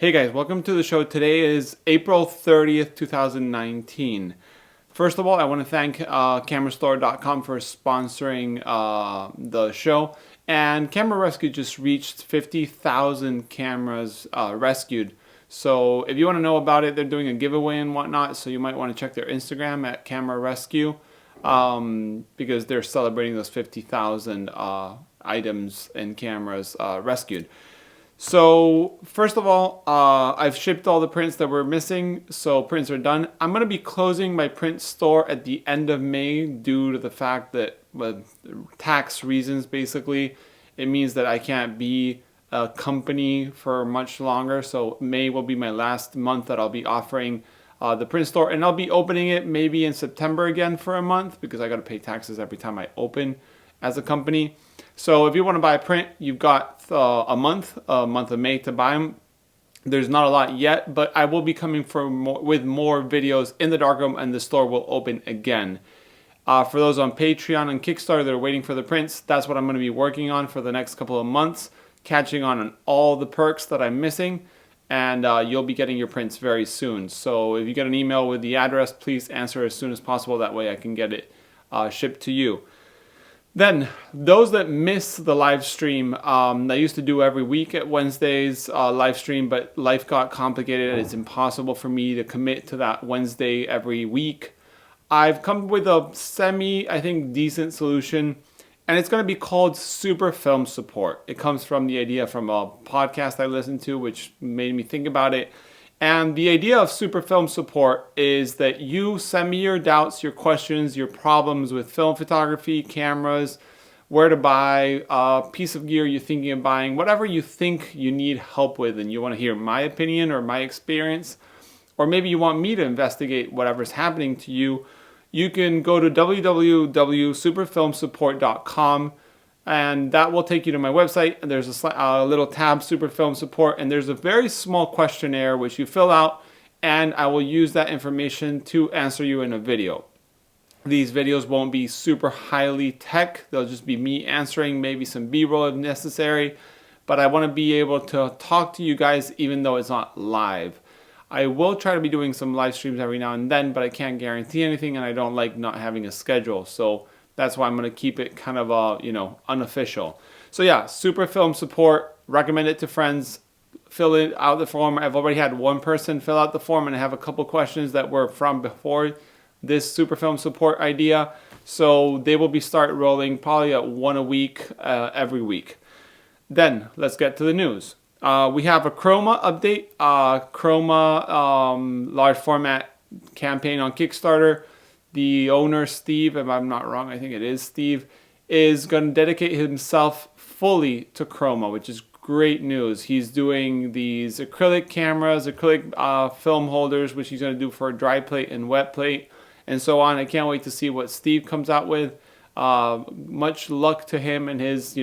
Hey guys, welcome to the show. Today is April 30th, 2019. First of all, I want to thank camerastore.com for sponsoring the show. And Camera Rescue just reached 50,000 cameras rescued. So if you want to know about it, they're doing a giveaway and whatnot. So you might want to check their Instagram at Camera Rescue because they're celebrating those 50,000 items and cameras rescued. So first of all, I've shipped all the prints that were missing, so prints are done. I'm going to be closing my print store at the end of May due to the fact that tax reasons, basically. It means that I can't be a company for much longer, so May will be my last month that I'll be offering the print store, and I'll be opening it maybe in September again for a month because I got to pay taxes every time I open as a company. So if you want to buy a print, you've got a month of May to buy them. There's not a lot yet, but I will be coming with more videos in the darkroom, and the store will open again. For those on Patreon and Kickstarter that are waiting for the prints, that's what I'm going to be working on for the next couple of months, catching on all the perks that I'm missing, and you'll be getting your prints very soon. So if you get an email with the address, please answer as soon as possible. That way I can get it shipped to you. Then, those that miss the live stream, I used to do every week at Wednesdays live stream, but life got complicated. It's impossible for me to commit to that Wednesday every week. I've come up with a I think, decent solution, and it's going to be called Super Film Support. It comes from the idea from a podcast I listened to, which made me think about it. And the idea of Super Film Support is that you send me your doubts, your questions, your problems with film photography, cameras, where to buy, a piece of gear you're thinking of buying, whatever you think you need help with and you want to hear my opinion or my experience, or maybe you want me to investigate whatever's happening to you, you can go to www.superfilmsupport.com. And that will take you to my website, and there's a little tab, Super Film Support, and there's a very small questionnaire which you fill out, and I will use that information to answer you in a video. These videos won't be super highly tech, they'll just be me answering, maybe some B-roll if necessary, but I want to be able to talk to you guys even though it's not live. I will try to be doing some live streams every now and then, but I can't guarantee anything, and I don't like not having a schedule, so that's why I'm going to keep it kind of, unofficial. So yeah, Super Film Support, recommend it to friends, fill it out the form. I've already had one person fill out the form, and I have a couple questions that were from before this Super Film Support idea. So they will be start rolling probably at one a week, every week. Then let's get to the news. We have a Chroma update, Chroma large format campaign on Kickstarter. The owner, Steve, if I'm not wrong, I think it is Steve, is going to dedicate himself fully to Chroma, which is great news. He's doing these acrylic cameras, acrylic film holders, which he's going to do for dry plate and wet plate, and so on. I can't wait to see what Steve comes out with. Much luck to him and his,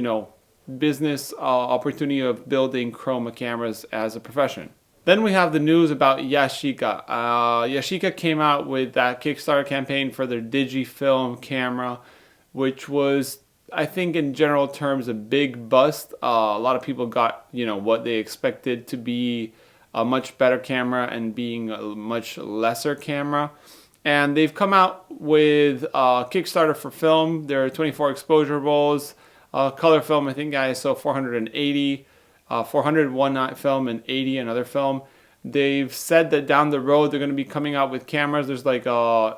business opportunity of building Chroma cameras as a profession. Then we have the news about Yashica. Yashica came out with that Kickstarter campaign for their Digifilm camera, which was, I think in general terms, a big bust. A lot of people got, what they expected to be a much better camera and being a much lesser camera. And they've come out with Kickstarter for film. There are 24 exposure rolls. Color film, I think ISO 480. 400 one-night film and 80 another film. They've said that down the road they're going to be coming out with cameras. There's like a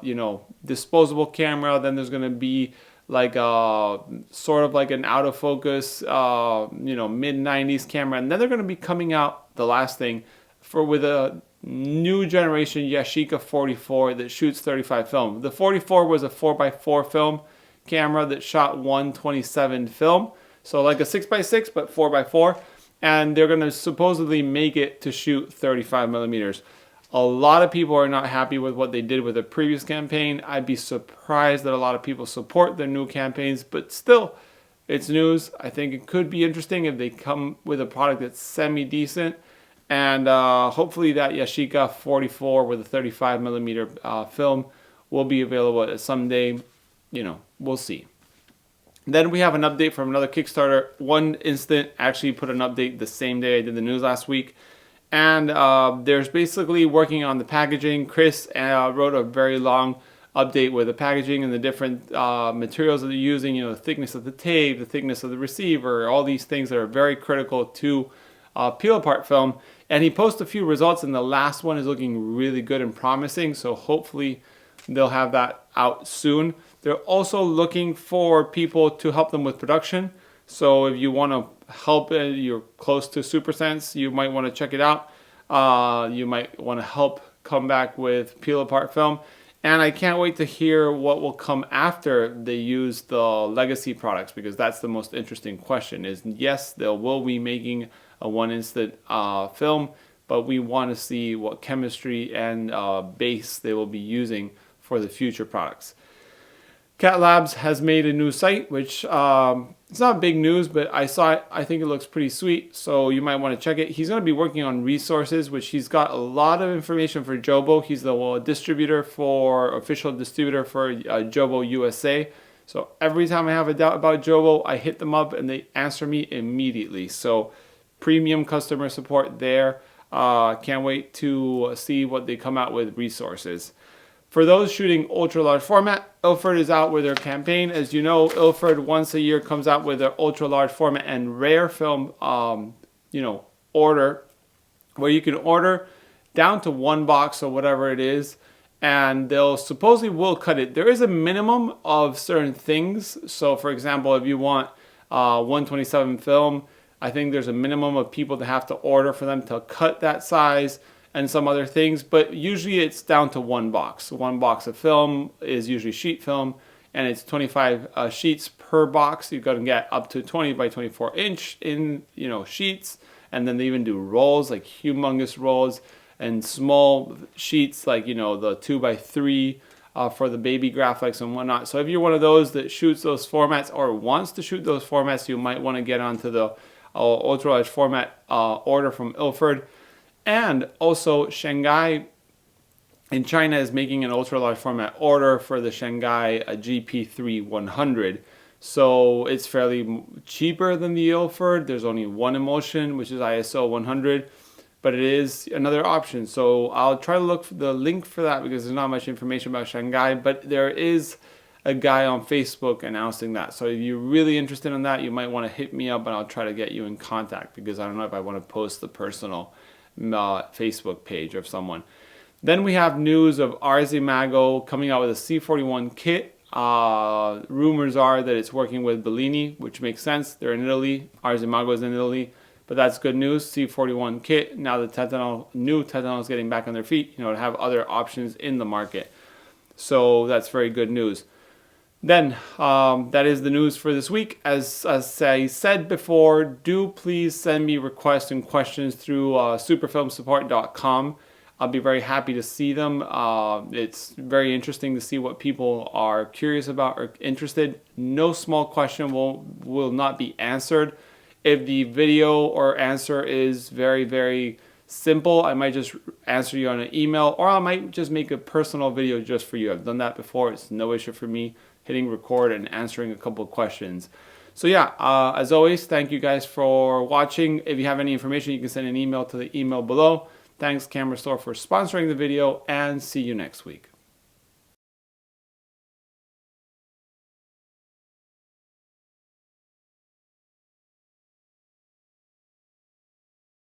disposable camera. Then there's going to be like a sort of like an out of focus mid 90s camera. And then they're going to be coming out, the last thing, with a new generation Yashica 44 that shoots 35 film. The 44 was a 4x4 film camera that shot 127 film. So like a 6x6 but 4x4. And they're going to supposedly make it to shoot 35 millimeters. A lot of people are not happy with what they did with the previous campaign. I'd be surprised that a lot of people support their new campaigns, but still, it's news. I think it could be interesting if they come with a product that's semi-decent. And hopefully that Yashica 44 with a 35 millimeter film will be available someday. We'll see. Then we have an update from another Kickstarter. One Instant actually put an update the same day I did the news last week. And there's basically working on the packaging. Chris wrote a very long update with the packaging and the different materials that they're using, you know, the thickness of the tape, the thickness of the receiver, all these things that are very critical to peel apart film. And he posted a few results, and the last one is looking really good and promising, so hopefully they'll have that out soon. They're also looking for people to help them with production. So if you want to help, you're close to SuperSense, you might want to check it out. You might want to help come back with peel apart film. And I can't wait to hear what will come after they use the legacy products, because that's the most interesting question. Is yes, they will be making a 1-instant film, but we want to see what chemistry and base they will be using for the future products. Catlabs has made a new site, which it's not big news, but I saw it. I think it looks pretty sweet, so you might want to check it. He's going to be working on resources, which he's got a lot of information for Jobo. He's the official distributor for Jobo USA. So every time I have a doubt about Jobo, I hit them up and they answer me immediately. So premium customer support there. Can't wait to see what they come out with resources. For those shooting ultra large format, Ilford is out with their campaign. As you know, Ilford once a year comes out with their ultra large format and rare film, order, where you can order down to 1 box or whatever it is, and they'll supposedly will cut it. There is a minimum of certain things. So for example, if you want 127 film, I think there's a minimum of people that have to order for them to cut that size, and some other things, but usually it's down to 1 box. 1 box of film is usually sheet film, and it's 25 sheets per box. You've got to get up to 20 by 24 inch in sheets, and then they even do rolls, like humongous rolls, and small sheets like the 2 by 3 for the baby graphics and whatnot. So if you're one of those that shoots those formats or wants to shoot those formats, you might want to get onto the ultra large format order from Ilford. And also Shanghai in China is making an ultra large format order for the Shanghai GP3 100. So it's fairly cheaper than the Ilford. There's only one emulsion, which is ISO 100, but it is another option. So I'll try to look for the link for that, because there's not much information about Shanghai, but there is a guy on Facebook announcing that. So if you're really interested in that, you might want to hit me up and I'll try to get you in contact, because I don't know if I want to post the personal Facebook page of someone. Then we have news of Ars Imago coming out with a C41 kit. Rumors are that it's working with Bellini, which makes sense. They're in Italy. Ars Imago is in Italy, but that's good news. C41 kit. Now the new Tetanol is getting back on their feet, to have other options in the market. So that's very good news. Then, that is the news for this week. As I said before, do please send me requests and questions through superfilmsupport.com. I'll be very happy to see them. It's very interesting to see what people are curious about or interested. No small question will not be answered. If the video or answer is very, very simple, I might just answer you on an email, or I might just make a personal video just for you. I've done that before. It's no issue for me hitting record and answering a couple of questions. So yeah, as always, thank you guys for watching. If you have any information, you can send an email to the email below. Thanks Camera Store for sponsoring the video, and see you next week.